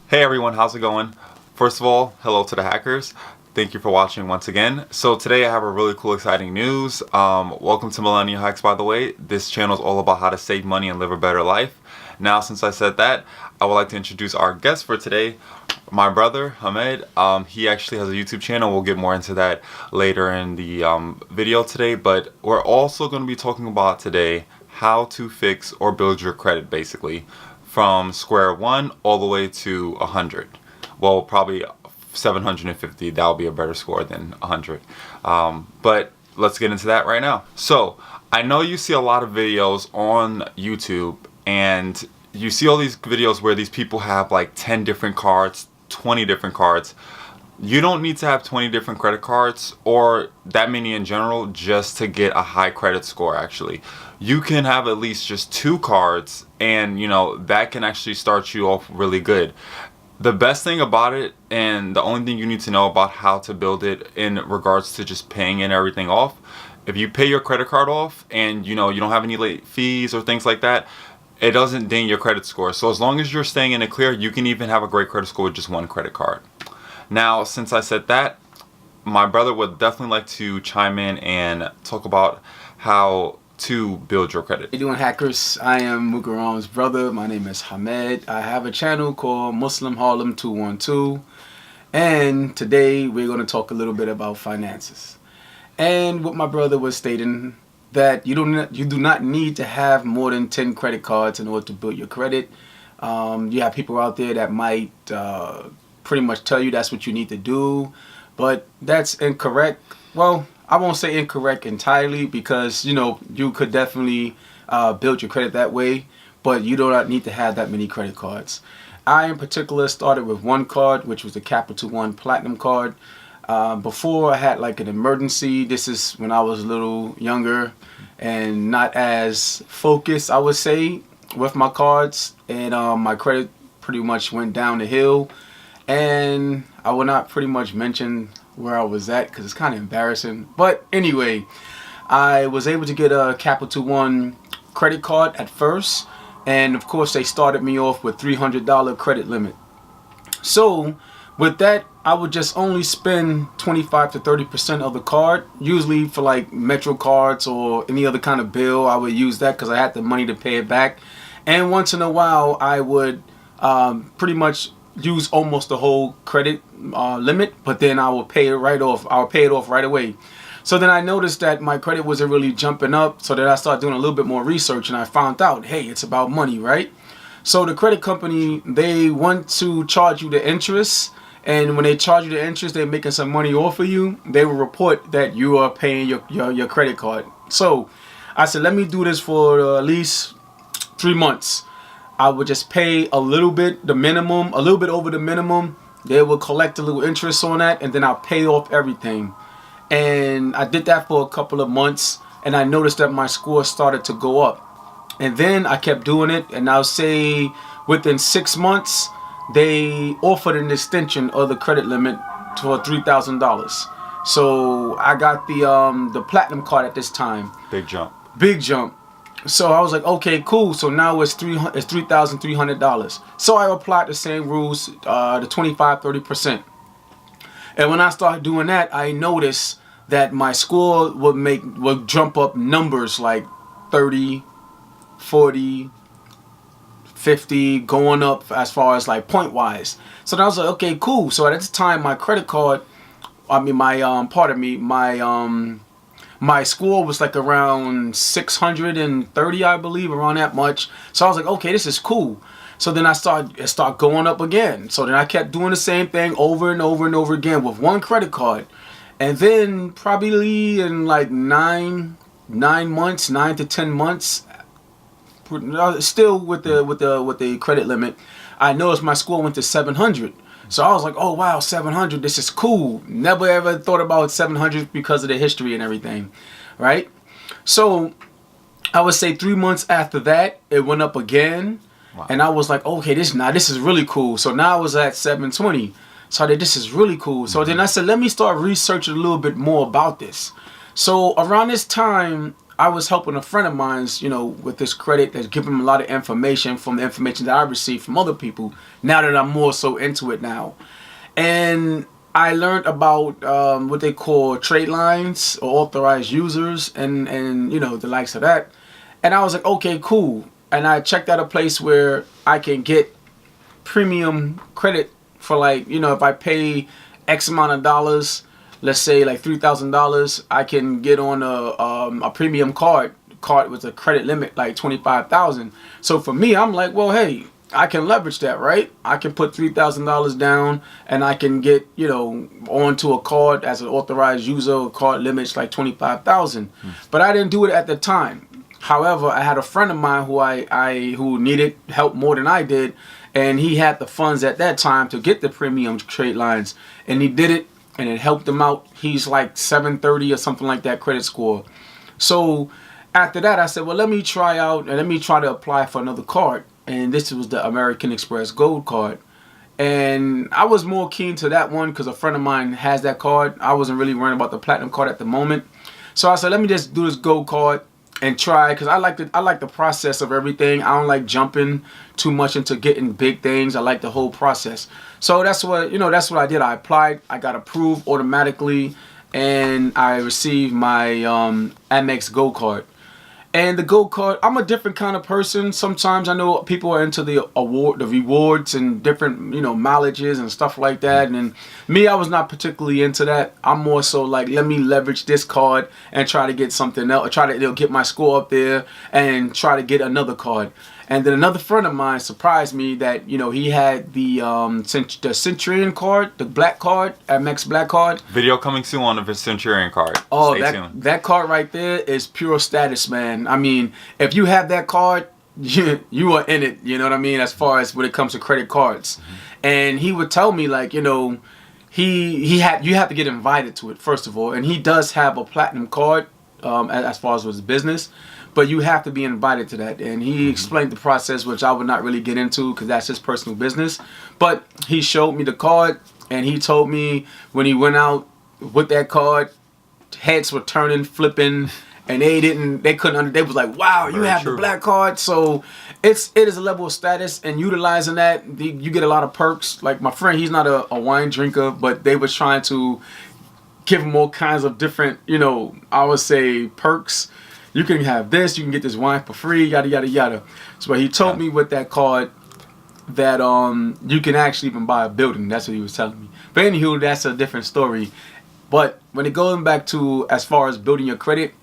Hey everyone, how's it going? First of all, hello to the hackers. Thank you for watching once again. So today I have a really cool, exciting news. Welcome to Millennial Hacks, by the way. This channel is all about how to save money and live a better life. Now, since I said that, I would like to introduce our guest for today, my brother, Hamed. He actually has a YouTube channel. We'll get more into that later in the video today. But we're also going to be talking about today how to fix or build your credit, basically, from square one all the way to 100. Well, probably 750. That'll be a better score than 100. But let's get into that right now. So I know you see a lot of videos on YouTube, and you see all these videos where these people have like 10 different cards, 20 different cards. You don't need to have 20 different credit cards or that many in general just to get a high credit score. Actually, you can have at least just 2 cards, and that can actually start you off really good. The best thing about it, and the only thing you need to know about how to build it in regards to just paying in everything off, if you pay your credit card off and you don't have any late fees or things like that, it doesn't ding your credit score. So as long as you're staying in the clear, you can even have a great credit score with just 1 credit card. Now, since I said that, my brother would definitely like to chime in and talk about how to build your credit. How you doing, hackers? I am Mukarram's brother. My name is Hamed. I have a channel called Muslim Harlem 212, and today we're going to talk a little bit about finances. And what my brother was stating, that you do not need to have more than 10 credit cards in order to build your credit. You have people out there that might pretty much tell you that's what you need to do, but that's incorrect. Well, I won't say incorrect entirely, because you could definitely build your credit that way, but you do not need to have that many credit cards. I in particular started with 1 card, which was the Capital One Platinum card. Before, I had like an emergency. This is when I was a little younger and not as focused, I would say, with my cards, and my credit pretty much went down the hill. And I will not pretty much mention where I was at because it's kind of embarrassing. But anyway, I was able to get a Capital One credit card at first, and of course they started me off with $300 credit limit. So with that, I would just only spend 25 to 30% of the card, usually for like Metro cards or any other kind of bill. I would use that because I had the money to pay it back. And once in a while, I would pretty much use almost the whole credit limit, but then I will pay it right off. I'll pay it off right away. So then I noticed that my credit wasn't really jumping up, so then I started doing a little bit more research, and I found out, hey, it's about money, right? So the credit company, they want to charge you the interest, and when they charge you the interest, they're making some money off of you. They will report that you are paying your credit card. So I said, let me do this for at least 3 months. I would just pay a little bit, the minimum, a little bit over the minimum. They will collect a little interest on that, and then I'll pay off everything. And I did that for a couple of months, and I noticed that my score started to go up. And then I kept doing it, and I'll say within 6 months, they offered an extension of the credit limit for $3,000. So I got the platinum card at this time. Big jump. Big jump. So I was like, okay, cool. So now it's $3,300. So I applied the same rules, the 25, 30%. And when I started doing that, I noticed that my score would jump up numbers like 30, 40, 50, going up as far as like point wise. So then I was like, okay, cool. So at this time, my credit card, my score was like around 630, I believe, around that much. So I was like, okay, this is cool. So then it started going up again. So then I kept doing the same thing over and over and over again with 1 credit card. And then probably in like 9 to 10 months, still with the credit limit, I noticed my score went to 700. So I was like, oh wow, 700, this is cool. Never ever thought about 700 because of the history and everything, right? So I would say 3 months after that, it went up again. Wow. And I was like, okay, this is really cool. So now I was at 720. So I said, this is really cool. So then I said, let me start researching a little bit more about this. So around this time, I was helping a friend of mine's, with this credit, that's giving him a lot of information from the information that I received from other people. Now that I'm more so into it now, and I learned about what they call trade lines or authorized users, and the likes of that. And I was like, okay, cool. And I checked out a place where I can get premium credit for, like, if I pay X amount of dollars, let's say like $3,000, I can get on a premium card with a credit limit like 25,000. So for me, I'm like, well, hey, I can leverage that, right? I can put $3,000 down and I can get, onto a card as an authorized user. Card limits like 25,000. But I didn't do it at the time. However, I had a friend of mine who needed help more than I did, and he had the funds at that time to get the premium trade lines, and he did it, and it helped him out. He's like 730 or something like that credit score. So after that, I said, well, let me try out and let me try to apply for another card. And this was the American Express Gold card. And I was more keen to that one because a friend of mine has that card. I wasn't really worrying about the Platinum card at the moment. So I said, let me just do this Gold card and try, because I like the process of everything. I don't like jumping too much into getting big things. I like the whole process. So that's what I did. I applied. I got approved automatically, and I received my Amex Gold card. And the Gold card, I'm a different kind of person. Sometimes I know people are into the rewards and different, mileages and stuff like that. And me, I was not particularly into that. I'm more so like, let me leverage this card and try to get something else. Try to get my score up there and try to get another card. And then another friend of mine surprised me that, he had the Centurion card, the black card, Amex black card. Video coming soon on the Centurion card. Oh, Stay tuned. That card right there is pure status, man. I mean, if you have that card, you are in it, you know what I mean, as far as when it comes to credit cards. Mm-hmm. And he would tell me, like, you have to get invited to it, first of all. And he does have a platinum card as far as his business. But you have to be invited to that. And he explained the process, which I would not really get into because that's his personal business. But he showed me the card, and he told me when he went out with that card, heads were turning, flipping, and they couldn't they was like, wow, you have the black card. So it is a level of status, and utilizing that, you get a lot of perks. Like my friend, he's not a wine drinker, but they was trying to give him all kinds of different, I would say perks. You can have this, you can get this wine for free, yada, yada, yada. So he told me with that card that you can actually even buy a building. That's what he was telling me. But anywho, that's a different story. But when it goes back to as far as building your credit,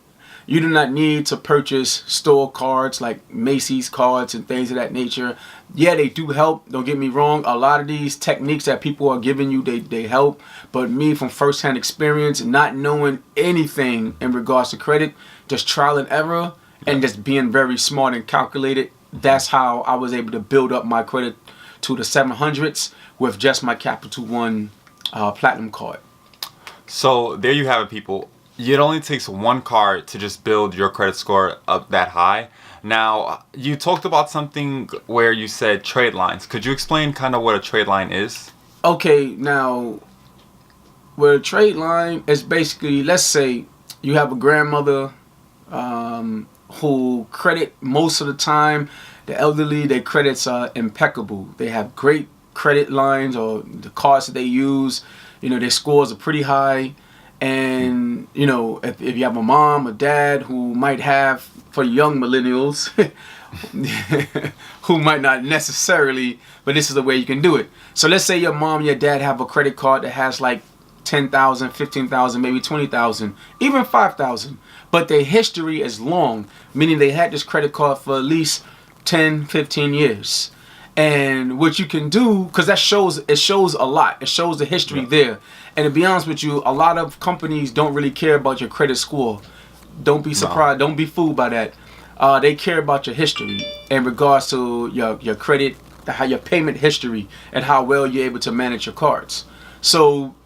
you do not need to purchase store cards like Macy's cards and things of that nature. Yeah, they do help. Don't get me wrong. A lot of these techniques that people are giving you, they help. But me, from firsthand experience, not knowing anything in regards to credit, just trial and error, and just being very smart and calculated, that's how I was able to build up my credit to the 700s with just my Capital One Platinum card. So there you have it, people. It only takes one card to just build your credit score up that high. Now, you talked about something where you said trade lines. Could you explain kind of what a trade line is? Okay, now, what a trade line is basically, let's say you have a grandmother who credit most of the time, the elderly, their credits are impeccable. They have great credit lines, or the cards that they use, their scores are pretty high. And, if you have a mom or dad who might have, for young millennials, who might not necessarily, but this is the way you can do it. So let's say your mom and your dad have a credit card that has like 10,000, 15,000, maybe 20,000, even 5,000. But their history is long, meaning they had this credit card for at least 10, 15 years. And what you can do, because it shows a lot. It shows the history there. And to be honest with you, a lot of companies don't really care about your credit score. Don't be surprised. No. Don't be fooled by that. They care about your history in regards to your credit, how your payment history, and how well you're able to manage your cards. So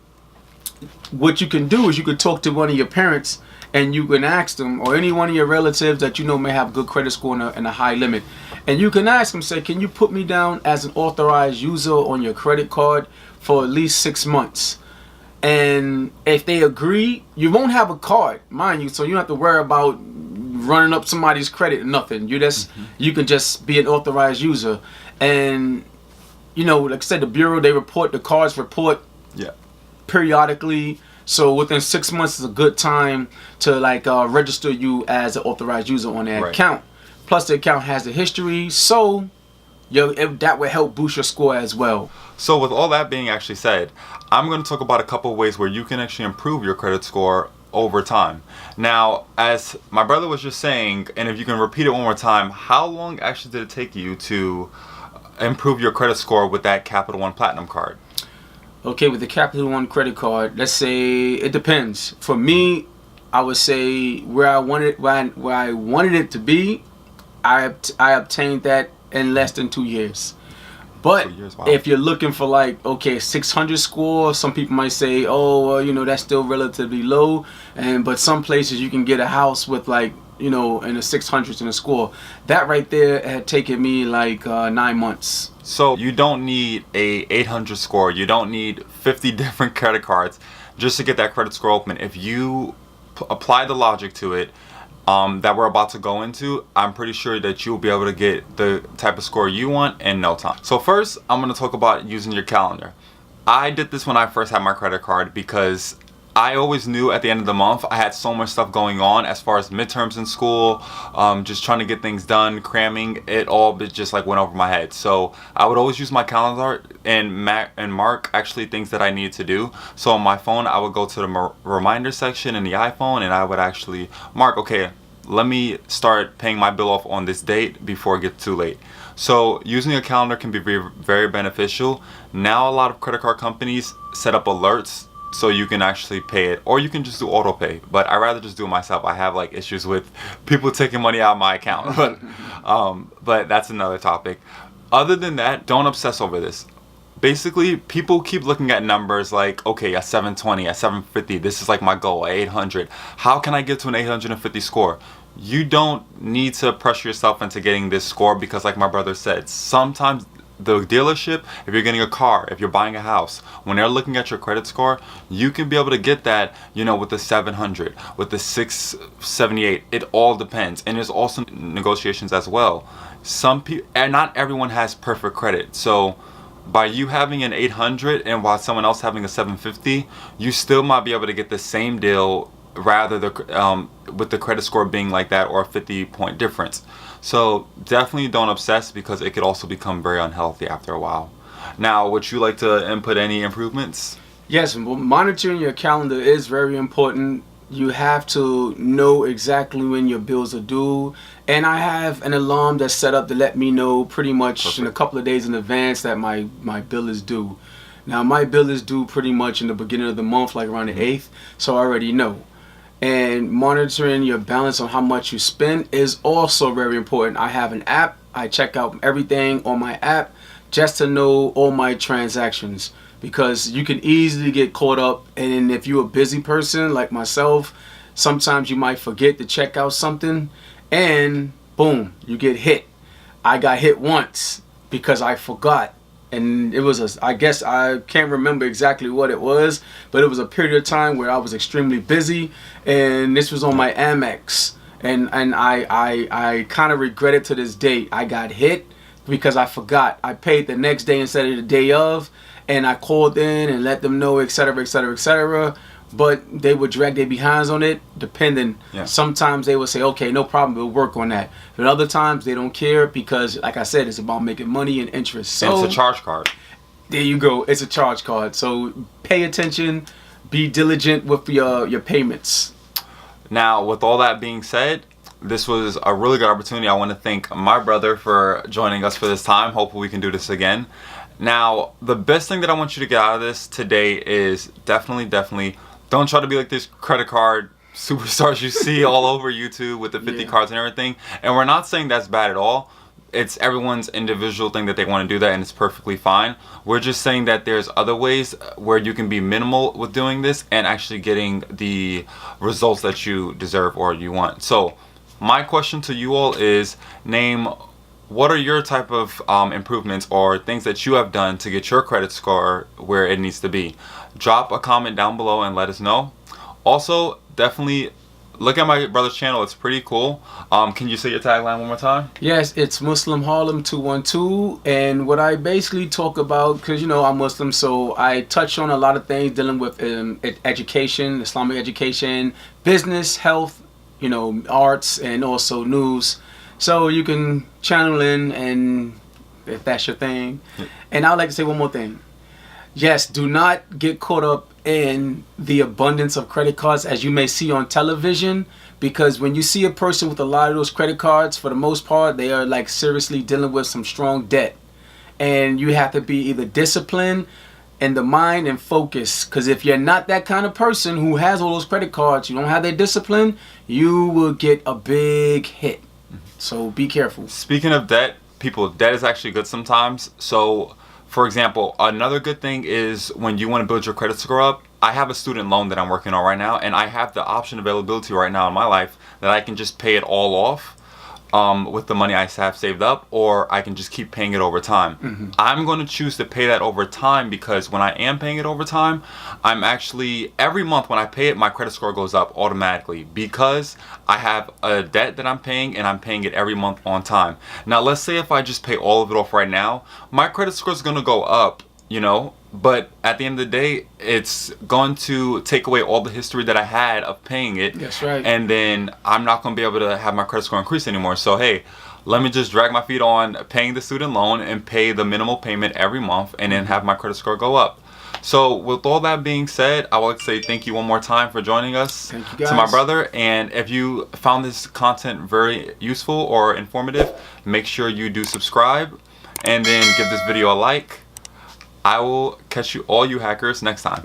what you can do is you could talk to one of your parents, and you can ask them, or any one of your relatives that may have good credit score and a high limit. And you can ask them, say, can you put me down as an authorized user on your credit card for at least 6 months? And if they agree, you won't have a card, mind you, so you don't have to worry about running up somebody's credit or nothing. You can just be an authorized user. And like I said, the bureau, the cards report Yeah. periodically. So within 6 months is a good time to register you as an authorized user on their account. Plus the account has the history, so that will help boost your score as well. So with all that being actually said, I'm going to talk about a couple of ways where you can actually improve your credit score over time. Now, as my brother was just saying, and if you can repeat it one more time, how long actually did it take you to improve your credit score with that Capital One Platinum card? Okay, with the Capital One credit card, let's say it depends. For me, I would say where I wanted it to be, I obtained that in less than 2 years. But 2 years, wow. if you're looking for 600 score, some people might say, oh, well, that's still relatively low. But some places you can get a house with in the 600s in a score. That right there had taken me 9 months. So you don't need a 800 score. You don't need 50 different credit cards just to get that credit score open. If you apply the logic to it, that we're about to go into, I'm pretty sure that you'll be able to get the type of score you want in no time. So first, I'm going to talk about using your calendar. I did this when I first had my credit card because I always knew at the end of the month I had so much stuff going on as far as midterms in school, just trying to get things done, cramming, it all just went over my head. So I would always use my calendar and mark actually things that I needed to do. So on my phone, I would go to the reminder section in the iPhone and I would actually mark, okay, let me start paying my bill off on this date before it gets too late. So using a calendar can be very, very beneficial. Now a lot of credit card companies set up alerts so you can actually pay it, or you can just do auto pay, but I rather just do it myself. I have issues with people taking money out of my account, but that's another topic. Other than that, don't obsess over this. Basically, people keep looking at numbers okay, a 720, a 750, this is my goal, a 800. How can I get to an 850 score? You don't need to pressure yourself into getting this score because like my brother said, sometimes the dealership, if you're getting a car, if you're buying a house, when they're looking at your credit score, you can be able to get that, with the 700, with the 678. It all depends. And there's also negotiations as well. Some people, and not everyone has perfect credit. So by you having an 800 and while someone else having a 750, you still might be able to get the same deal rather with the credit score being like that, or a 50-point difference. So definitely don't obsess because it could also become very unhealthy after a while. Now, would you like to input any improvements? Yes, monitoring your calendar is very important. You have to know exactly when your bills are due. And I have an alarm that's set up to let me know pretty much in a couple of days in advance that my bill is due. Now, my bill is due pretty much in the beginning of the month, around the 8th, so I already know. And monitoring your balance on how much you spend is also very important. I have an app. I check out everything on my app just to know all my transactions, because you can easily get caught up. And if you're a busy person like myself, sometimes you might forget to check out something and boom, you get hit. I got hit once because I forgot. And it was I guess I can't remember exactly what it was, but it was a period of time where I was extremely busy, and this was on my Amex, and I kind of regret it to this day. I got hit because I forgot. I paid the next day instead of the day of, and I called in and let them know, etc., etc., etc. But they would drag their behinds on it, depending. Yeah. Sometimes they would say, okay, no problem, we'll work on that. But other times they don't care because, like I said, it's about making money and interest. So and it's a charge card. There you go. It's a charge card. So pay attention, be diligent with your payments. Now, with all that being said, this was a really good opportunity. I want to thank my brother for joining us for this time. Hopefully we can do this again. Now, the best thing that I want you to get out of this today is definitely don't try to be like this credit card superstars you see all over YouTube with the 50 cards and everything. And we're not saying that's bad at all. It's everyone's individual thing that they want to do that, and it's perfectly fine. We're just saying that there's other ways where you can be minimal with doing this and actually getting the results that you deserve or you want. So my question to you all is, name what are your type of improvements or things that you have done to get your credit score where it needs to be. Drop a comment down below and let us know. Also, definitely look at my brother's channel. It's pretty cool. Can you say your tagline one more time? Yes, it's Muslim Harlem 212, and what I basically talk about, because I'm Muslim, so I touch on a lot of things dealing with education, Islamic education, business, health, arts, and also news. So you can channel in, and if that's your thing. And I would like to say one more thing. Yes, do not get caught up in the abundance of credit cards as you may see on television, because when you see a person with a lot of those credit cards, for the most part, they are like seriously dealing with some strong debt. And you have to be either disciplined in the mind and focus, because if you're not that kind of person who has all those credit cards, you don't have that discipline, you will get a big hit. So be careful. Speaking of debt, people, debt is actually good sometimes. So for example, another good thing is when you want to build your credit score up, I have a student loan that I'm working on right now, and I have the option availability right now in my life that I can just pay it all off with the money I have saved up, or I can just keep paying it over time. I'm going to choose to pay that over time, because when I am paying it over time, I'm actually, every month when I pay it, my credit score goes up automatically, because I have a debt that I'm paying, and I'm paying it every month on time. Now let's say if I just pay all of it off right now, my credit score is going to go up, but at the end of the day, it's going to take away all the history that I had of paying it. That's right. And then I'm not going to be able to have my credit score increase anymore. So hey, let me just drag my feet on paying the student loan and pay the minimal payment every month, and then have my credit score go up. So with all that being said, I would like to say thank you one more time for joining us. Thank you guys. To my brother. And if you found this content very useful or informative, make sure you do subscribe and then give this video a like. I will catch you, all you hackers, next time.